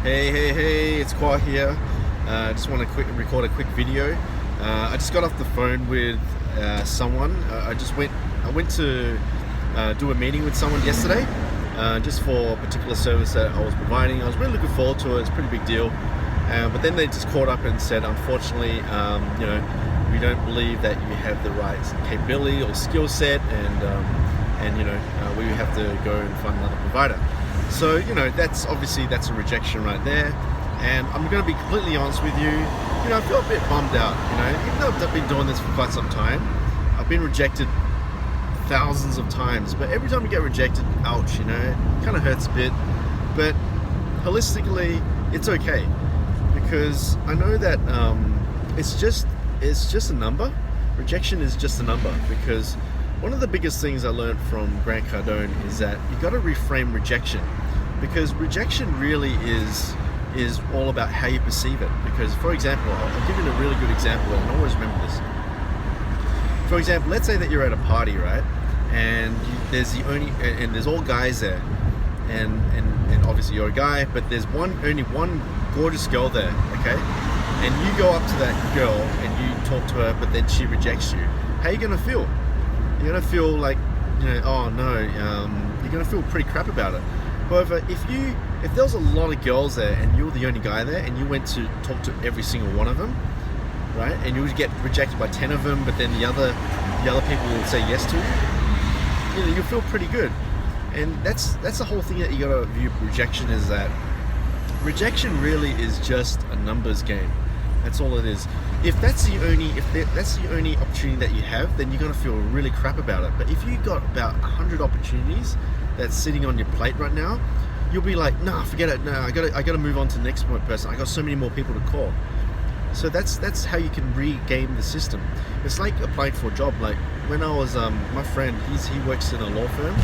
Hey, it's Khoa here. I just want to record a quick video. I just got off the phone with someone. I went to do a meeting with someone yesterday, just for a particular service that I was providing. I was really looking forward to it. It's a pretty big deal. But then they just called up and said, unfortunately, we don't believe that you have the right capability or skill set, and we have to go and find another provider. So that's a rejection right there. And I'm going to be completely honest with you. I feel a bit bummed out. Even though I've been doing this for quite some time, I've been rejected thousands of times. But every time you get rejected, ouch, it kind of hurts a bit. But holistically, it's okay, because I know that it's just a number. Rejection is just a number, because one of the biggest things I learned from Grant Cardone is that you got to reframe rejection, because rejection really is all about how you perceive it. Because, for example, I'll give you a really good example, and I always remember this. For example, let's say that you're at a party, right? And there's all guys there, and obviously you're a guy, but there's only one gorgeous girl there, okay? And you go up to that girl and you talk to her, but then she rejects you. How are you gonna feel? You're gonna feel like, oh no, you're gonna feel pretty crap about it. However, if there was a lot of girls there and you were the only guy there, and you went to talk to every single one of them, right, and you would get rejected by 10 of them, but then the other people will say yes to you, you'll feel pretty good. And that's the whole thing that you gotta view rejection, is that rejection really is just a numbers game. That's all it is. If that's the only opportunity that you have, then you're gonna feel really crap about it. But if you got about 100 opportunities that's sitting on your plate right now, you'll be like, nah, forget it. No, I gotta move on to the next person. I got so many more people to call. So that's how you can re-game the system. It's like applying for a job. Like when I was my friend, he works in a law firm,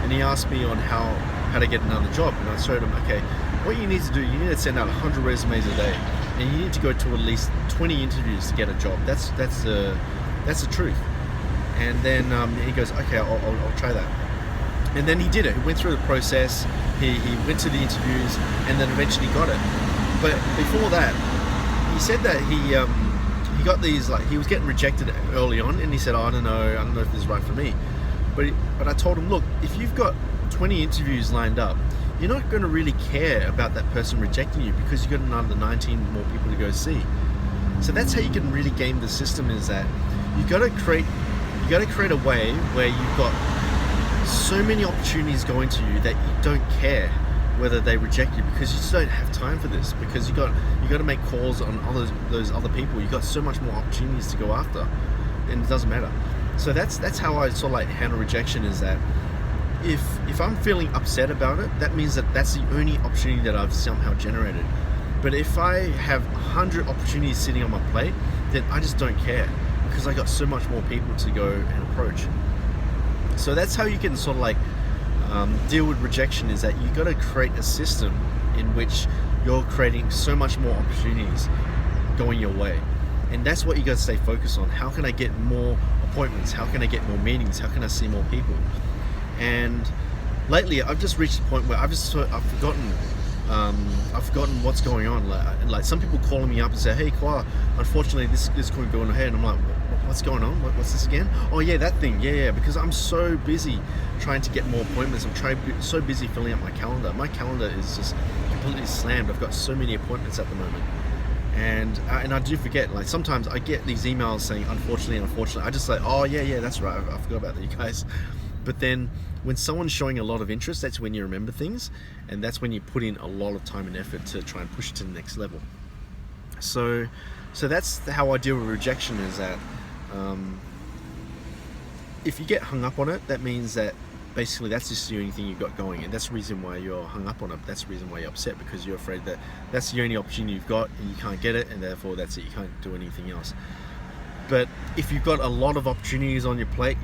and he asked me on how to get another job, and I showed him, okay, what you need to do, you need to send out 100 resumes a day, and you need to go to at least 20 interviews to get a job. That's the truth. And then he goes, okay, I'll try that. And then he did it. He went through the process. He went to the interviews, and then eventually got it. But before that, he said that he got these, like, he was getting rejected early on, and he said, oh, I don't know if this is right for me. But I told him, look, if you've got 20 interviews lined up, you're not going to really care about that person rejecting you, because you've got another 19 more people to go see. So that's how you can really game the system, is that you got to create a way where you've got so many opportunities going to you that you don't care whether they reject you, because you just don't have time for this, because you got to make calls on those other people. You got so much more opportunities to go after, and it doesn't matter. So that's how I sort of like handle rejection, is that if I'm feeling upset about it, that means that that's the only opportunity that I've somehow generated. But if I have 100 opportunities sitting on my plate, then I just don't care, because I got so much more people to go and approach. So that's how you can sort of like deal with rejection, is that you got to create a system in which you're creating so much more opportunities going your way. And that's what you got to stay focused on. How can I get more appointments? How can I get more meetings? How can I see more people? And lately, I've just reached a point where I've forgotten what's going on. Like some people calling me up and say, "Hey, Khoa, unfortunately, this couldn't go on ahead." And I'm like, "What's going on? What's this again?" "Oh yeah, that thing. Yeah." Because I'm so busy trying to get more appointments. I'm so busy filling up my calendar. My calendar is just completely slammed. I've got so many appointments at the moment. And I do forget. Like sometimes I get these emails saying unfortunately. I just say, oh yeah, that's right. I forgot about that, you guys. But then when someone's showing a lot of interest, that's when you remember things, and that's when you put in a lot of time and effort to try and push it to the next level. So that's how I deal with rejection, is that if you get hung up on it, that means that basically that's just the only thing you've got going, and that's the reason why you're hung up on it. That's the reason why you're upset, because you're afraid that that's the only opportunity you've got and you can't get it, and therefore that's it, you can't do anything else. But if you've got a lot of opportunities on your plate,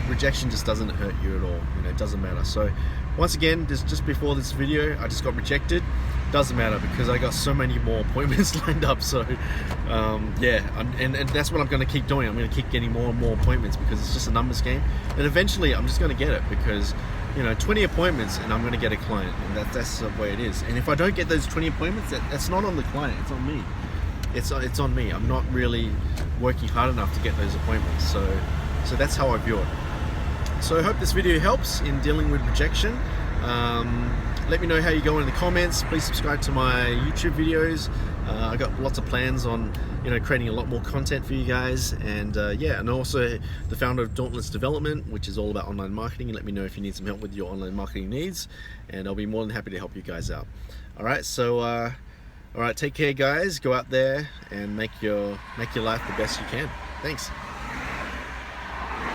rejection just doesn't hurt you at all. It doesn't matter. So once again, just before this video, I just got rejected. Doesn't matter, because I got so many more appointments lined up. So and that's what I'm going to keep doing. I'm going to keep getting more and more appointments, because it's just a numbers game, and eventually I'm just going to get it, because 20 appointments and I'm going to get a client, and that's the way it is. And if I don't get those 20 appointments, that's not on the client, it's on me. It's on me. I'm not really working hard enough to get those appointments. So that's how I view it. So I hope this video helps in dealing with rejection. Let me know how you go in the comments. Please subscribe to my YouTube videos. I got lots of plans on creating a lot more content for you guys, and and also the founder of Dauntless Development, which is all about online marketing. Let me know if you need some help with your online marketing needs, and I'll be more than happy to help you guys out. Alright, so alright, take care guys, go out there and make your life the best you can. Thanks.